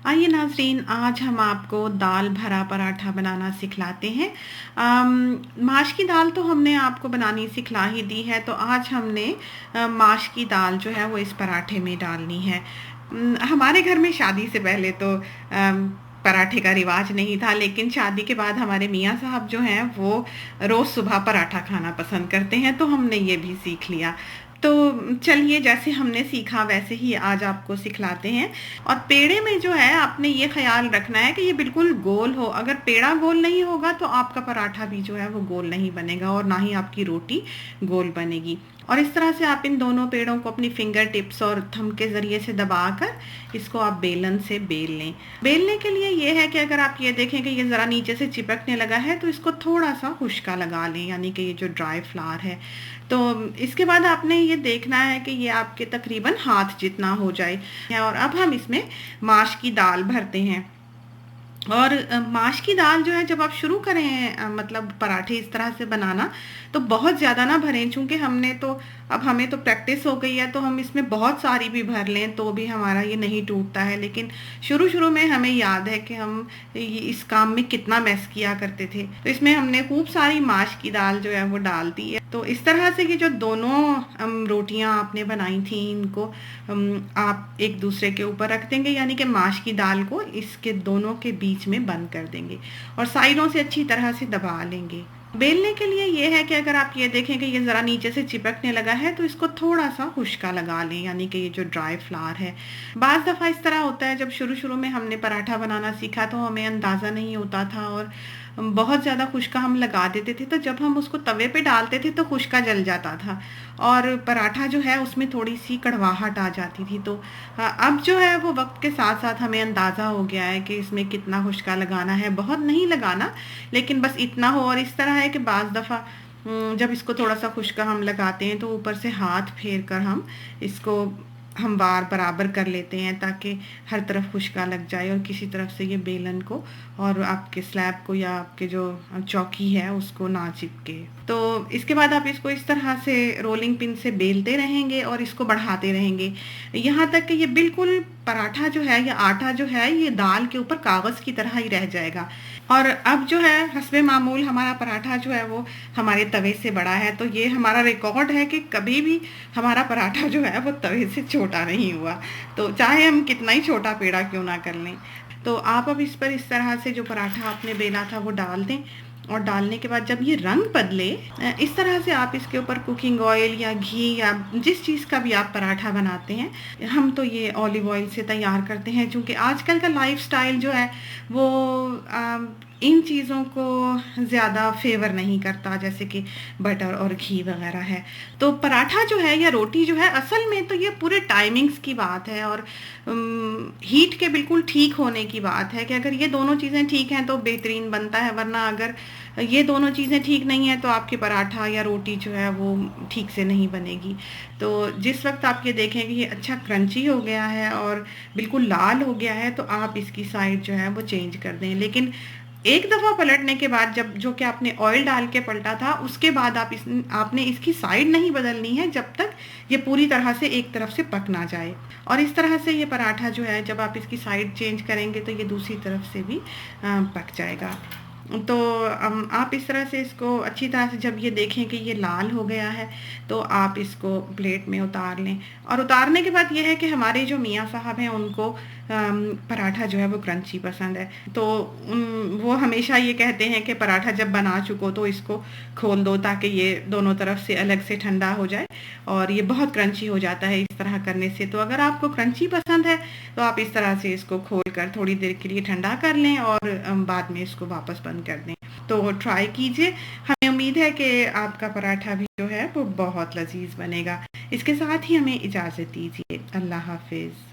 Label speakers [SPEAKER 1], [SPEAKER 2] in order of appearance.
[SPEAKER 1] आइए नाज़रीन, आज हम आपको दाल भरा पराठा बनाना सिखलाते हैं। माश की दाल तो हमने आपको बनानी सिखला ही दी है, तो आज हमने माश की दाल जो है वो इस पराठे में डालनी है। हमारे घर में शादी से पहले तो पराठे का रिवाज नहीं था, लेकिन शादी के बाद हमारे मियाँ साहब जो हैं वो रोज़ सुबह पराठा खाना पसंद करते हैं, तो हमने ये भी सीख लिया। तो चलिए, जैसे हमने सीखा वैसे ही आज आपको सिखलाते हैं। और पेड़े में जो है आपने ये ख़्याल रखना है कि ये बिल्कुल गोल हो। अगर पेड़ा गोल नहीं होगा तो आपका पराठा भी जो है वो गोल नहीं बनेगा और ना ही आपकी रोटी गोल बनेगी। और इस तरह से आप इन दोनों पेड़ों को अपनी फिंगर टिप्स और थंब के ज़रिए से दबाकर इसको आप बेलन से बेल लें। बेलने के लिए ये है कि अगर आप ये देखें कि ये ज़रा नीचे से चिपकने लगा है तो इसको थोड़ा सा खुश्का लगा लें, यानी कि ये जो ड्राई फ्लावर है। तो इसके बाद आपने ये देखना है कि ये आपके तकरीबन हाथ जितना हो जाए। और अब हम इसमें माश की दाल भरते हैं। और माश की दाल जो है जब आप शुरू करें मतलब पराठे इस तरह से बनाना, तो बहुत ज़्यादा ना भरें, चूँकि अब हमें तो प्रैक्टिस हो गई है, तो हम इसमें बहुत सारी भी भर लें तो भी हमारा ये नहीं टूटता है। लेकिन शुरू-शुरू में हमें याद है कि हम ये इस काम में कितना मेस किया करते थे। तो इसमें हमने खूब सारी माश की दाल जो है वो डाल दी है। तो इस तरह से ये जो दोनों रोटियाँ आपने बनाई थी, इनको आप एक दूसरे के ऊपर रख देंगे, यानी कि माश की दाल को इसके दोनों के बीच में बंद कर देंगे और साइडों से अच्छी तरह से दबा लेंगे। बेलने के लिए ये है कि अगर आप ये देखें कि ये ज़रा नीचे से चिपकने लगा है तो इसको थोड़ा सा खुश्का लगा लें, यानी कि ये जो ड्राई फ्लावर है। बाज़ दफ़ा इस तरह होता है, जब शुरू-शुरू में हमने पराठा बनाना सीखा तो हमें अंदाज़ा नहीं होता था और बहुत ज़्यादा खुश्का हम लगा देते थे, तो जब हम उसको तवे पे डालते थे तो खुश्का जल जाता था और पराठा जो है उसमें थोड़ी-सी कड़वाहट आ जाती थी। तो अब जो है वो वक़्त के साथ-साथ हमें अंदाज़ा हो गया है कि इसमें कितना खुश्का लगाना है, बहुत नहीं लगाना, लेकिन बस इतना हो। और इस तरह है कि बाज़ दफ़ा जब इसको थोड़ा-सा खुश्का हम लगाते हैं तो ऊपर से हाथ फेर कर हम इसको हमवार बराबर कर लेते हैं, ताकि हर तरफ खुश्का लग जाए और किसी तरफ से ये बेलन को और आपके स्लैब को या आपके जो चौकी है उसको ना चिपके। तो इसके बाद आप इसको इस तरह से रोलिंग पिन से बेलते रहेंगे और इसको बढ़ाते रहेंगे, यहाँ तक कि ये बिल्कुल पराठा जो है या आटा जो है ये दाल के ऊपर कागज़ की तरह ही रह जाएगा। और अब जो है हस्बे मामूल हमारा पराठा जो है वो हमारे तवे से बड़ा है, तो ये हमारा रिकॉर्ड है कि कभी भी हमारा पराठा जो है वो तवे से छोटा नहीं हुआ, तो चाहे हम कितना ही छोटा पेड़ा क्यों ना कर लें। तो आप अब इस पर इस तरह से जो पराठा आपने बेला था वो डाल दें और डालने के बाद जब ये रंग बदले, इस तरह से आप इसके ऊपर कुकिंग ऑयल या घी या जिस चीज़ का भी आप पराठा बनाते हैं, हम तो ये ऑलिव ऑयल से तैयार करते हैं, क्योंकि आजकल का लाइफ़स्टाइल जो है वो इन चीज़ों को ज़्यादा फ़ेवर नहीं करता, जैसे कि बटर और घी वग़ैरह है। तो पराठा जो है या रोटी जो है, असल में तो ये पूरे टाइमिंग्स की बात है और हीट के बिल्कुल ठीक होने की बात है कि अगर ये दोनों चीज़ें ठीक हैं तो बेहतरीन बनता है, वरना अगर ये दोनों चीज़ें ठीक नहीं हैं तो आपकी पराठा या रोटी जो है वो ठीक से नहीं बनेगी। तो जिस वक़्त आप ये देखें कि ये अच्छा क्रंची हो गया है और बिल्कुल लाल हो गया है, तो आप इसकी साइड जो है वो चेंज कर दें। लेकिन एक दफ़ा पलटने के बाद, जब जो कि आपने ऑयल डाल के पलटा था, उसके बाद आपने इसकी साइड नहीं बदलनी है जब तक ये पूरी तरह से एक तरफ से पक ना जाए। और इस तरह से ये पराठा जो है जब आप इसकी साइड चेंज करेंगे तो ये दूसरी तरफ से भी पक जाएगा। तो आप इस तरह से इसको अच्छी तरह से जब ये देखें कि ये लाल हो गया है, तो आप इसको प्लेट में उतार लें। और उतारने के बाद ये है कि हमारे जो मियाँ साहब हैं उनको पराठा जो है वो क्रंची पसंद है, तो वो हमेशा ये कहते हैं कि पराठा जब बना चुको तो इसको खोल दो, ताकि ये दोनों तरफ से अलग से ठंडा हो जाए और ये बहुत क्रंची हो जाता है इस तरह करने से। तो अगर आपको क्रंची पसंद है तो आप इस तरह से इसको खोल कर थोड़ी देर के लिए ठंडा कर लें और बाद में इसको वापस बंद कर दें। तो ट्राई कीजिए, हमें उम्मीद है कि आपका पराठा भी जो है वो बहुत लज़ीज़ बनेगा। इसके साथ ही हमें इजाज़त दीजिए। अल्लाह हाफ़िज़।